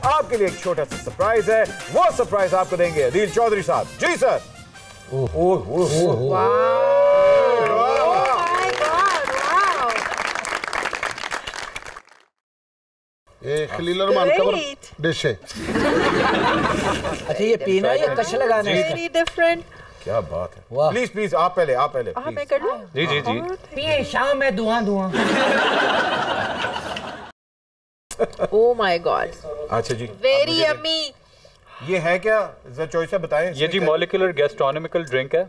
आपके लिए एक छोटा सा सरप्राइज है। वो सरप्राइज आपको देंगे अदील चौधरी साहब। जी सर। ये खलील रहमान का डिश है। अच्छा ये पीना या कश लगाना है? Very different. क्या बात है। प्लीज प्लीज आप पहले मैं कर लूं? जी जी जी। पिए शाम में धुआं धुआं। Oh my God. अच्छा जी, वेरी यम्मी। ये है क्या, जरा चॉइस है बताएं। ये जी मॉलिक्यूलर गैस्ट्रोनॉमिकल ड्रिंक है।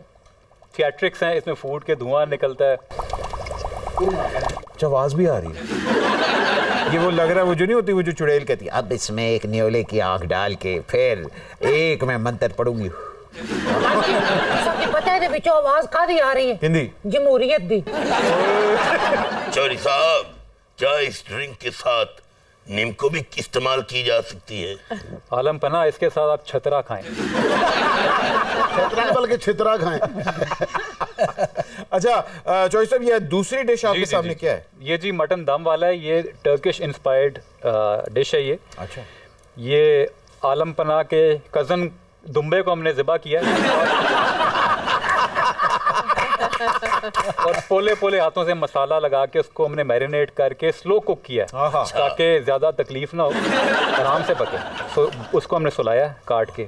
थिएट्रिक्स हैं, इसमें फूड के धुआं निकलता है। आवाज भी आ रही है। ये वो लग रहा है वो जो नहीं होती, वो जो चुड़ैल कहती है अब इसमें एक न्योले की आंख डाल के फिर एक मैं मंत्र पढ़ूंगी। पता है बिचो आवाज कादी आ रही है? हिंदी जमहूरियत दी। चौधरी साहब, क्या इस ड्रिंक के साथ नीमको भी इस्तेमाल की जा सकती है? आलम पना, इसके साथ आप छतरा खाएं। छतरा नहीं बल्कि छितरा खाएं। अच्छा चॉइस साहब, ये दूसरी डिश आपके सामने क्या है? ये जी मटन दम वाला है। ये टर्किश इंस्पायर्ड डिश है ये। अच्छा। ये आलम पना के कजन दुम्बे को हमने ज़िबा किया और पोले पोले हाथों से मसाला लगा के उसको हमने मैरिनेट करके स्लो कुक किया ताकि ज़्यादा तकलीफ ना हो, आराम से पके। तो उसको हमने सुलाया काट के,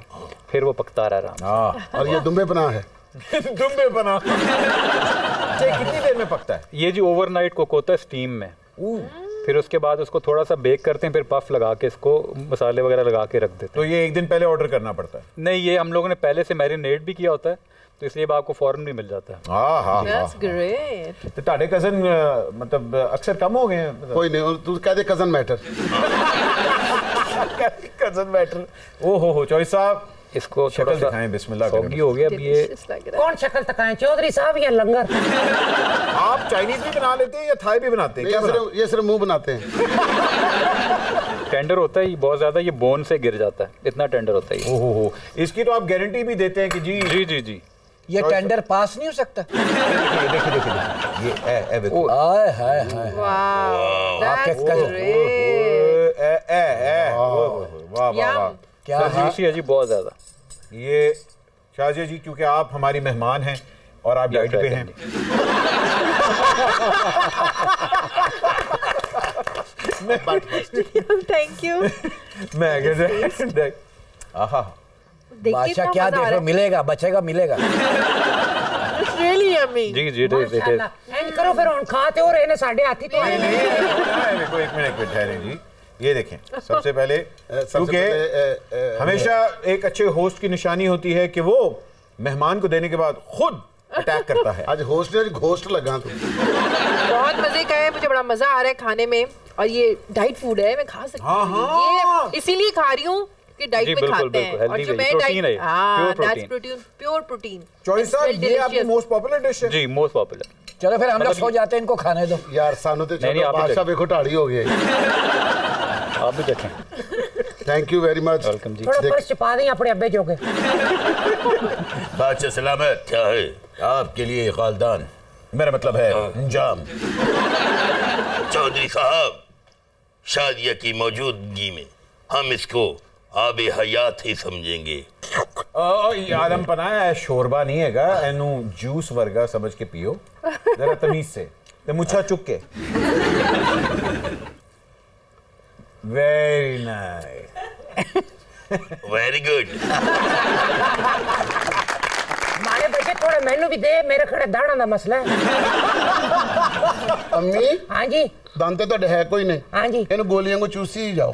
फिर वो पकता रहा आराम। और ये दुम्बे पनाह है। दुम्बे पनाह। कितनी देर में पकता है ये जी? ओवरनाइट कुक होता है स्टीम में। फिर उसके बाद उसको थोड़ा सा बेक करते हैं, फिर पफ लगा के इसको मसाले वगैरह लगा के रख देते हैं। तो ये एक दिन पहले ऑर्डर करना पड़ता है? नहीं, ये हम लोगों ने पहले से मैरिनेट भी किया होता है, तो इसलिए आपको फौरन भी मिल जाता है। That's great। तो ताड़े कजन मतलब अक्सर कम हो गए हैं? कोई नहीं, तू कह दे कजन मैटर। Cousin matter. ओहो चौधरी साहब, इसको थोड़ा सा दिखाएं। बिस्मिल्लाह। सौगी हो गया अब ये। कौन शक्ल तकाएं, चौधरी साहब या लंगर? आप चाइनीज भी बना लेते हैं या थाई भी बनाते हैं? ये सिर्फ मुंह बनाते हैं। टेंडर होता है ये बहुत ज्यादा, ये बोन से गिर जाता है, इतना टेंडर होता है ये। ओहो, इसकी तो आप गारंटी भी देते हैं कि जी जी जी जी ये टेंडर पास नहीं हो सकता? देखिए ये hi hi hi. Wow, that's great। क्या जूसी है जी बहुत ज्यादा। ये शाहजिया जी, क्योंकि आप हमारी मेहमान हैं और आप डाइट पे हैं, थैंक यू। मैं बादशाह क्या देख रहे हो? मिलेगा, बचेगा मिलेगा। It's really yummy। जी जी माशाल्लाह। एंड करो फिर हम खाते हो रहे ने साढ़े हाथी तो आए नहीं। देखो एक मिनट ठहरे जी। ये देखें, सबसे पहले क्योंकि हमेशा एक अच्छे होस्ट की निशानी होती है कि वो मेहमान को देने के बाद खुद अटैक करता है। आज होस्ट ने घोस्ट लगा तो बहुत मजे का है, मुझे बड़ा मजा आ रहा है खाने में। और ये डाइट फूड है, मैं खा सकती हूँ ये, इसीलिए खा रही हूँ कि डाइट में खाते हैं। और जो मैं डाइट, प्योर प्रोटीन। चॉइस साहब, ये आपकी मोस्ट पॉपुलर डिश है? जी मोस्ट पॉपुलर। चलो फिर हम लोग सो जाते हैं, इनको खाने दो यार। सानू तो चलो बादशाह बेखो ढाड़ी हो गया। आप भी देखें। Thank you very much. Welcome जी। थोड़ा फर्श छिपा दें अपने अब्बे जोगे। बादशाह सलामत, क्या है आपके लिए खालदान, मेरा मतलब है अंजाम। चौधरी साहब, शादिया की मौजूदगी में हम इसको आबे हयात ही समझेंगे। आलम पना है, शोरबा नहीं हैगा, एनू जूस वर्गा समझ के पियो जरा तमीज से। ते मुछा चुक के। Very nice, very good. हमारे बच्चे थोड़े मेनू भी दे, मेरे खड़े दाड़ा का मसला है। अम्मी। हाँ जी। दांते तो है कोई नहीं। हाँ जी। इन गोलियों को चूसी ही जाओ।